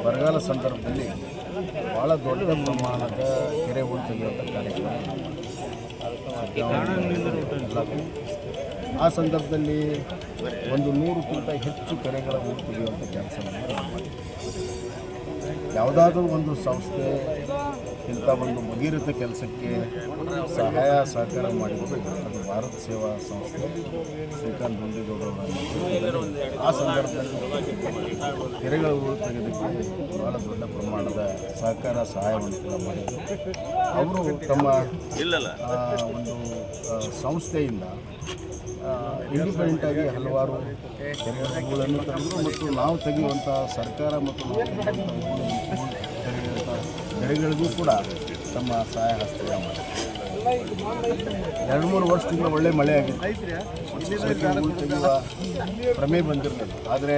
ಬರಗಾಲ ಸಂದರ್ಭದಲ್ಲಿ ಭಾಳ ದೊಡ್ಡ ಪ್ರಮಾಣದ ಕೆರೆ ಹೂಳು ತೆಗೆಯುವಂಥ ಕಾರ್ಯಕ್ರಮ ಆ ಸಂದರ್ಭದಲ್ಲಿ ಒಂದು 100ಕ್ಕಿಂತ ಹೆಚ್ಚು ಕೆರೆಗಳ ಹೂಳು ತೆಗೆಯುವಂಥ ಕೆಲಸವನ್ನು ನಾವು ಮಾಡಿದ್ದೀವಿ. ಯಾವುದಾದ್ರೂ ಒಂದು ಸಂಸ್ಥೆ ಇಂಥ ಒಂದು ಭಗೀರಥ ಕೆಲಸಕ್ಕೆ ಸಹಾಯ ಸಹಕಾರ ಮಾಡಿದ್ದು ಅದು ಭಾರತ ಸೇವಾ ಸಂಸ್ಥೆ ಶ್ರೀಕಾಂತ್ ದುಂಡಿಗೌಡರು. ಆ ಸಂದರ್ಭದಲ್ಲಿ ಕೆರೆಗಳ ಹೂಳು ತೆಗೆದಕ್ಕೆ ಭಾಳ ದೊಡ್ಡ ಪ್ರಮಾಣದ ಸಹಕಾರ ಸಹಾಯವನ್ನು ಕೂಡ ಮಾಡಿದರು. ಅವರು ತಮ್ಮ ಒಂದು ಸಂಸ್ಥೆಯಿಂದ ಇಂಡಿಪೆಂಡೆಂಟಾಗಿ ಹಲವಾರು ಕೆರೆಗಳ ಹೂಳನ್ನು ತೆಗೆದರು ಮತ್ತು ನಾವು ತೆಗೆಯುವಂಥ ಸರ್ಕಾರ ಮತ್ತು ತೆಗೆಯುವಂಥ ಕೆರೆಗಳಿಗೂ ಕೂಡ ತಮ್ಮ ಸಹಾಯ ಹಸ್ತ ಮಾಡಿದರು. 2-3 ವರ್ಷದಿಂದ ಒಳ್ಳೆ ಮಳೆ ಆಗಿದೆ, ಹೂಳು ತೆಗೆಯುವ ಪ್ರಮೇಯ ಬಂದಿರಲಿಲ್ಲ. ಆದರೆ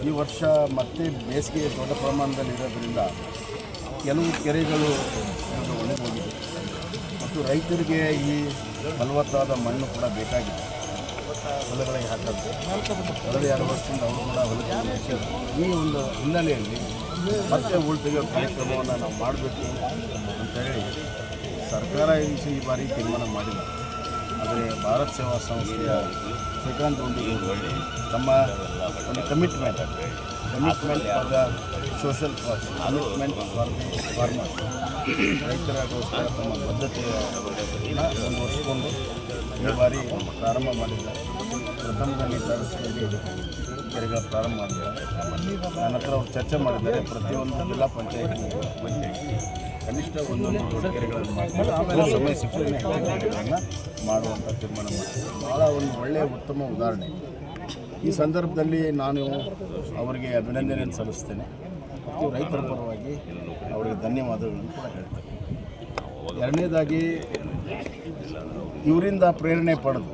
ಈ ವರ್ಷ ಮತ್ತೆ ಬೇಸಿಗೆ ದೊಡ್ಡ ಪ್ರಮಾಣದಲ್ಲಿ ಇರೋದ್ರಿಂದ ಕೆಲವು ಕೆರೆಗಳು ಒಣಗೋಗಿದೆ ಮತ್ತು ರೈತರಿಗೆ ಈ ಫಲವತ್ತಾದ ಮಣ್ಣು ಕೂಡ ಬೇಕಾಗಿದೆ ಹೊಲಗಳಿಗೆ ಹಾಕೋದು. ಕಳೆದ 2 ವರ್ಷದಿಂದ ಅವರು ಕೂಡ ಹೊಲಕ್ಕೆ ಹಾಕಿದ್ರು. ಈ ಒಂದು ಹಿನ್ನೆಲೆಯಲ್ಲಿ ಮತ್ತೆ ಹೂಳು ತೆಗೆಯೋ ಕಾರ್ಯಕ್ರಮವನ್ನು ನಾವು ಮಾಡಬೇಕು ಅಂತೇಳಿ ಸರ್ಕಾರ ಈ ಬಾರಿ ತೀರ್ಮಾನ ಮಾಡಿಲ್ಲ. ಆದರೆ ಭಾರತ ಸೇವಾ ಸಂಸ್ಥೆಯ ಶ್ರೀಕಾಂತ್ ದುಂಡಿಗೌಡರು ತಮ್ಮ ಒಂದು commitment for the social cause, commitment for the farmers, ರೈತರಿಗೋಸ್ಕರ ತಮ್ಮ ಬದ್ಧತೆಯನ್ನು ಮುಂದುವರಿಸಿಕೊಂಡು ಈ ಬಾರಿ ಪ್ರಾರಂಭ ಮಾಡಿದ್ದಾರೆ. ಪ್ರಥಮದಲ್ಲಿ ತರಿಸಿದಲ್ಲಿ ಕೆರೆಗಳ ಪ್ರಾರಂಭ ಮಾಡಿದ್ದಾರೆ. ನನ್ನ ಹತ್ರ ಅವರು ಚರ್ಚೆ ಮಾಡಿದ್ದಾರೆ. ಪ್ರತಿಯೊಂದು ಜಿಲ್ಲಾ ಪಂಚಾಯತಿ ಬಗ್ಗೆ ಕನಿಷ್ಠ ಒಂದೊಂದು ದೊಡ್ಡ ಕೆರೆಗಳನ್ನು ಮಾಡಿ ಸಮಯ ಸಿಕ್ಕರೆ ಕೆರೆಗಳನ್ನು ಮಾಡುವಂಥ ತೀರ್ಮಾನ ಮಾಡಿದ್ದಾರೆ. ಭಾಳ ಒಂದು ಒಳ್ಳೆಯ ಉತ್ತಮ ಉದಾಹರಣೆ. ಈ ಸಂದರ್ಭದಲ್ಲಿ ನಾನು ಅವರಿಗೆ ಅಭಿನಂದನೆಯನ್ನು ಸಲ್ಲಿಸ್ತೇನೆ ಮತ್ತು ರೈತರ ಪರವಾಗಿ ಅವರಿಗೆ ಧನ್ಯವಾದಗಳನ್ನು ಕೂಡ ಹೇಳ್ತೇನೆ. ಎರಡನೇದಾಗಿ ಇವರಿಂದ ಪ್ರೇರಣೆ ಪಡೆದು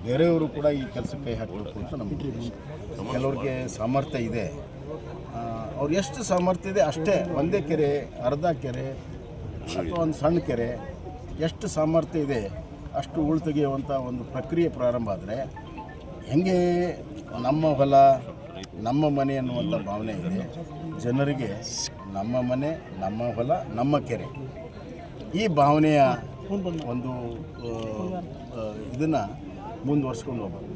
ಬೇರೆಯವರು ಕೂಡ ಈ ಕೆಲಸಕ್ಕೆ ಕೈ ಹಾಕಬೇಕು ಅಂತ ನಮಗೆ. ಕೆಲವ್ರಿಗೆ ಸಾಮರ್ಥ್ಯ ಇದೆ, ಅವ್ರು ಎಷ್ಟು ಸಾಮರ್ಥ್ಯ ಇದೆ ಅಷ್ಟೇ, ಒಂದೇ ಕೆರೆ, ಅರ್ಧ ಕೆರೆ ಅಥವಾ ಒಂದು ಸಣ್ಣ ಕೆರೆ, ಎಷ್ಟು ಸಾಮರ್ಥ್ಯ ಇದೆ ಅಷ್ಟು ಹೂಳು ತೆಗೆಯುವಂಥ ಒಂದು ಪ್ರಕ್ರಿಯೆ ಪ್ರಾರಂಭ ಆದರೆ ಹೆಂಗೆ ನಮ್ಮ ಹೊಲ ನಮ್ಮ ಮನೆ ಅನ್ನುವಂಥ ಭಾವನೆ ಇದೆ ಜನರಿಗೆ. ನಮ್ಮ ಮನೆ, ನಮ್ಮ ಹೊಲ, ನಮ್ಮ ಕೆರೆ, ಈ ಭಾವನೆಯ ಒಂದು ಇದನ್ನು ಮುಂದುವರ್ಸ್ಕೊಂಡು ಹೋಗ್ಬೇಕು.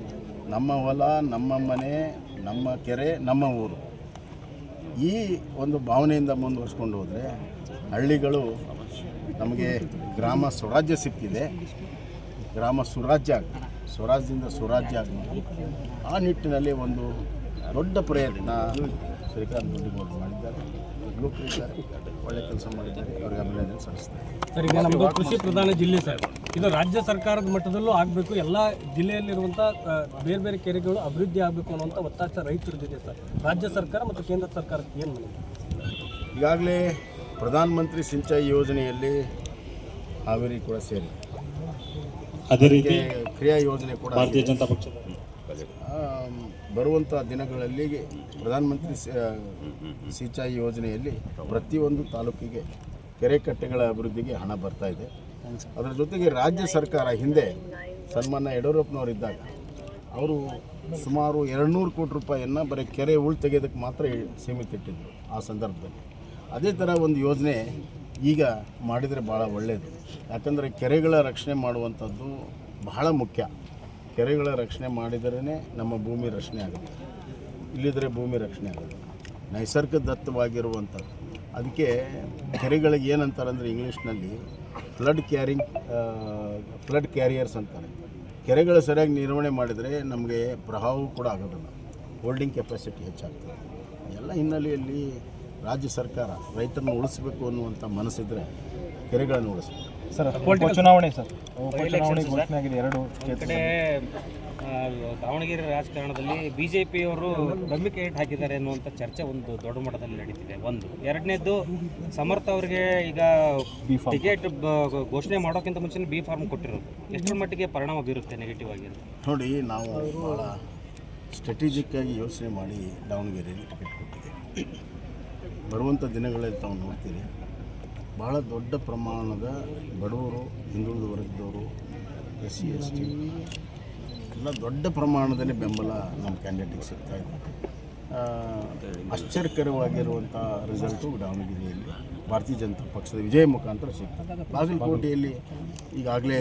ನಮ್ಮ ಹೊಲ, ನಮ್ಮ ಮನೆ, ನಮ್ಮ ಕೆರೆ, ನಮ್ಮ ಊರು, ಈ ಒಂದು ಭಾವನೆಯಿಂದ ಮುಂದುವರ್ಸ್ಕೊಂಡು ಹೋದರೆ ಹಳ್ಳಿಗಳು ನಮಗೆ ಗ್ರಾಮ ಸ್ವರಾಜ್ಯ ಸಿಕ್ಕಿದೆ, ಗ್ರಾಮ ಸುರಾಜ್ಯ ಆಗ್ತದೆ, ಸ್ವರಾಜ್ಯದಿಂದ ಸುರಾಜ್ಯ ಆಗ್ಬೋದು. ಆ ನಿಟ್ಟಿನಲ್ಲಿ ಒಂದು ದೊಡ್ಡ ಪ್ರಯತ್ನ ಶ್ರೀಕಾಂತ್ ದುಂಡಿಗೌಡರು ಮಾಡಿದ್ದಾರೆ. ಯುವಕರಿದ್ದಾರೆ, ಒಳ್ಳೆ ಕೆಲಸ ಮಾಡಿದ್ದಾರೆ, ಅವರಿಗೆ ಅಭಿನಂದನೆ ಸಲ್ಲಿಸ್ತಾರೆ. ಸರ್, ಈಗ ನಮ್ಮದು ಕೃಷಿ ಪ್ರಧಾನ ಜಿಲ್ಲೆ ಸರ್, ಇದು ರಾಜ್ಯ ಸರ್ಕಾರದ ಮಟ್ಟದಲ್ಲೂ ಆಗಬೇಕು, ಎಲ್ಲ ಜಿಲ್ಲೆಯಲ್ಲಿರುವಂಥ ಬೇರೆ ಬೇರೆ ಕೆರೆಗಳು ಅಭಿವೃದ್ಧಿ ಆಗಬೇಕು ಅನ್ನುವಂಥ ಒತ್ತಾಯ ರೈತರದ್ದಿದೆ ಸರ್. ರಾಜ್ಯ ಸರ್ಕಾರ ಮತ್ತು ಕೇಂದ್ರ ಸರ್ಕಾರಕ್ಕೆ ಏನು ಮಾಡಿದೆ? ಈಗಾಗಲೇ ಪ್ರಧಾನಮಂತ್ರಿ ಸಿಂಚಾಯಿ ಯೋಜನೆಯಲ್ಲಿ ಹಾವೇರಿ ಕೂಡ ಸೇರಿ, ಅದೇ ರೀತಿ ಕ್ರಿಯಾ ಯೋಜನೆ ಕೂಡ ಭಾರತೀಯ ಜನತಾ ಪಕ್ಷ ಬರುವಂಥ ದಿನಗಳಲ್ಲಿ ಪ್ರಧಾನಮಂತ್ರಿ ಸಿಂಚಾಯಿ ಯೋಜನೆಯಲ್ಲಿ ಪ್ರತಿಯೊಂದು ತಾಲೂಕಿಗೆ ಕೆರೆ ಕಟ್ಟೆಗಳ ಅಭಿವೃದ್ಧಿಗೆ ಹಣ ಬರ್ತಾ ಇದೆ. ಅದರ ಜೊತೆಗೆ ರಾಜ್ಯ ಸರ್ಕಾರ ಹಿಂದೆ ಸನ್ಮಾನ್ಯ ಯಡಿಯೂರಪ್ಪನವರಿದ್ದಾಗ ಅವರು ಸುಮಾರು 200 ಕೋಟಿ ರೂಪಾಯಿಯನ್ನು ಬರೀ ಕೆರೆ ಹೂಳು ತೆಗೆಯೋದಕ್ಕೆ ಮಾತ್ರ ಸೀಮಿತ ಇಟ್ಟಿದ್ದರು ಆ ಸಂದರ್ಭದಲ್ಲಿ. ಅದೇ ಥರ ಒಂದು ಯೋಜನೆ ಈಗ ಮಾಡಿದರೆ ಭಾಳ ಒಳ್ಳೆಯದು. ಯಾಕಂದರೆ ಕೆರೆಗಳ ರಕ್ಷಣೆ ಮಾಡುವಂಥದ್ದು ಬಹಳ ಮುಖ್ಯ. ಕೆರೆಗಳ ರಕ್ಷಣೆ ಮಾಡಿದರೇ ನಮ್ಮ ಭೂಮಿ ರಕ್ಷಣೆ ಆಗುತ್ತೆ, ಇಲ್ಲಿದ್ದರೆ ಭೂಮಿ ರಕ್ಷಣೆ ಆಗುತ್ತೆ. ನೈಸರ್ಗದತ್ತವಾಗಿರುವಂಥದ್ದು. ಅದಕ್ಕೆ ಕೆರೆಗಳಿಗೆ ಏನಂತಾರೆ ಅಂದರೆ ಇಂಗ್ಲೀಷ್ನಲ್ಲಿ ಫ್ಲಡ್ ಕ್ಯಾರಿಯರ್ಸ್ ಅಂತಾರೆ. ಕೆರೆಗಳು ಸರಿಯಾಗಿ ನಿರ್ವಹಣೆ ಮಾಡಿದರೆ ನಮಗೆ ಪ್ರವಾಹವೂ ಕೂಡ ಆಗೋದಿಲ್ಲ, ಹೋಲ್ಡಿಂಗ್ ಕೆಪಾಸಿಟಿ ಹೆಚ್ಚಾಗ್ತದೆ. ಎಲ್ಲ ಹಿನ್ನೆಲೆಯಲ್ಲಿ ರಾಜ್ಯ ಸರ್ಕಾರ ರೈತರನ್ನು ಉಳಿಸಬೇಕು ಅನ್ನುವಂಥ ಮನಸ್ಸಿದ್ರೆ ಕೆರೆಗಳನ್ನು ಉಳಿಸ್ಬೇಕು. ಸರ್, ಉಪಚುನಾವಣೆ ಘೋಷಣೆ ಆಗಿದೆ 2 ಕಡೆ. ದಾವಣಗೆರೆ ರಾಜಕಾರಣದಲ್ಲಿ ಬಿಜೆಪಿಯವರು ನಂಬಿಕೆ ಇಟ್ಟು ಹಾಕಿದ್ದಾರೆ ಅನ್ನುವಂಥ ಚರ್ಚೆ ಒಂದು ದೊಡ್ಡ ಮಟ್ಟದಲ್ಲಿ ನಡೀತಿದೆ. ಒಂದು ಎರಡನೇದು, ಸಮರ್ಥ ಅವರಿಗೆ ಈಗ ಟಿಕೆಟ್ ಘೋಷಣೆ ಮಾಡೋಕ್ಕಿಂತ ಮುಂಚೆ ಬಿ ಫಾರ್ಮ್ ಕೊಟ್ಟಿರೋದು ಎಷ್ಟರ ಮಟ್ಟಿಗೆ ಪರಿಣಾಮ ಬೀರುತ್ತೆ ನೆಗೆಟಿವ್ ಆಗಿ? ನೋಡಿ, ನಾವು ಭಾಳ ಸ್ಟ್ರಾಟಜಿಕ್ಕಾಗಿ ಯೋಚನೆ ಮಾಡಿ ದಾವಣಗೆರೆಯಲ್ಲಿ ಟಿಕೆಟ್ ಕೊಟ್ಟಿದ್ದೇವೆ. ಬರುವಂಥ ದಿನಗಳಲ್ಲಿ ತಾವು ನೋಡ್ತೀರಿ, ಭಾಳ ದೊಡ್ಡ ಪ್ರಮಾಣದ ಬಡವರು, ಹಿಂದುಳಿದ ವರ್ಗದವರು, SC ST ಎಲ್ಲ ದೊಡ್ಡ ಪ್ರಮಾಣದಲ್ಲಿ ಬೆಂಬಲ ನಮ್ಮ ಕ್ಯಾಂಡಿಡೇಟಿಗೆ ಸಿಗ್ತಾಯಿದೆ. ಆಶ್ಚರ್ಯಕರವಾಗಿರುವಂಥ ರಿಸಲ್ಟು ದಾವಣಗೆರೆಯಲ್ಲಿ ಭಾರತೀಯ ಜನತಾ ಪಕ್ಷದ ವಿಜಯ ಮುಖಾಂತರ ಸಿಗ್ತದೆ. ಬಾಗಲಕೋಟೆಯಲ್ಲಿ ಈಗಾಗಲೇ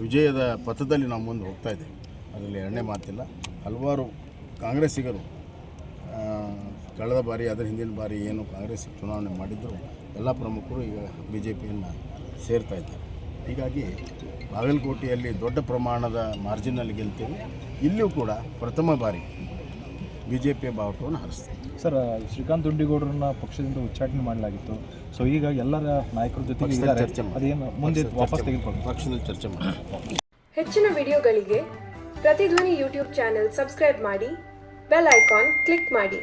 ವಿಜಯದ ಪಥದಲ್ಲಿ ನಾವು ಮುಂದೆ ಹೋಗ್ತಾ ಇದ್ದೇವೆ, ಅದರಲ್ಲಿ ಎರಡನೇ ಮಾತಿಲ್ಲ. ಹಲವಾರು ಕಾಂಗ್ರೆಸ್ಸಿಗರು ಕಳೆದ ಬಾರಿ ಅದರ ಹಿಂದಿನ ಬಾರಿ ಏನು ಕಾಂಗ್ರೆಸ್ ಚುನಾವಣೆ ಮಾಡಿದ್ದರು ಎಲ್ಲ ಪ್ರಮುಖರು ಈಗ ಬಿ ಜೆ ಪಿಯನ್ನು ಸೇರ್ತಾ ಇದ್ದಾರೆ. ಹೀಗಾಗಿ ಬಾಗಲಕೋಟೆಯಲ್ಲಿ ದೊಡ್ಡ ಪ್ರಮಾಣದ ಮಾರ್ಜಿನಲ್ಲಿ ಗೆಲ್ತೀವಿ. ಇಲ್ಲಿಯೂ ಕೂಡ ಪ್ರಥಮ ಬಾರಿ ಬಿ ಜೆ ಪಿಯ ಬಾವುಟವನ್ನು ಹಾರಿಸ್ತೀವಿ. ಸರ್, ಶ್ರೀಕಾಂತ್ ದುಂಡಿಗೌಡರನ್ನ ಪಕ್ಷದಿಂದ ಉಚ್ಚಾಟನೆ ಮಾಡಲಾಗಿತ್ತು. ಸೊ ಈಗ ಎಲ್ಲರ ನಾಯಕರ ಜೊತೆಗೆ ಚರ್ಚೆ ಅದೇನು ಮುಂದೆ ವಾಪಸ್ ತೆಗೆದುಕೊಂಡು ಪಕ್ಷದಲ್ಲಿ ಚರ್ಚೆ ಮಾಡಿ. ಹೆಚ್ಚಿನ ವಿಡಿಯೋಗಳಿಗೆ ಪ್ರತಿಧ್ವನಿ ಯೂಟ್ಯೂಬ್ ಚಾನೆಲ್ ಸಬ್ಸ್ಕ್ರೈಬ್ ಮಾಡಿ, ಬೆಲ್ ಐಕಾನ್ ಕ್ಲಿಕ್ ಮಾಡಿ.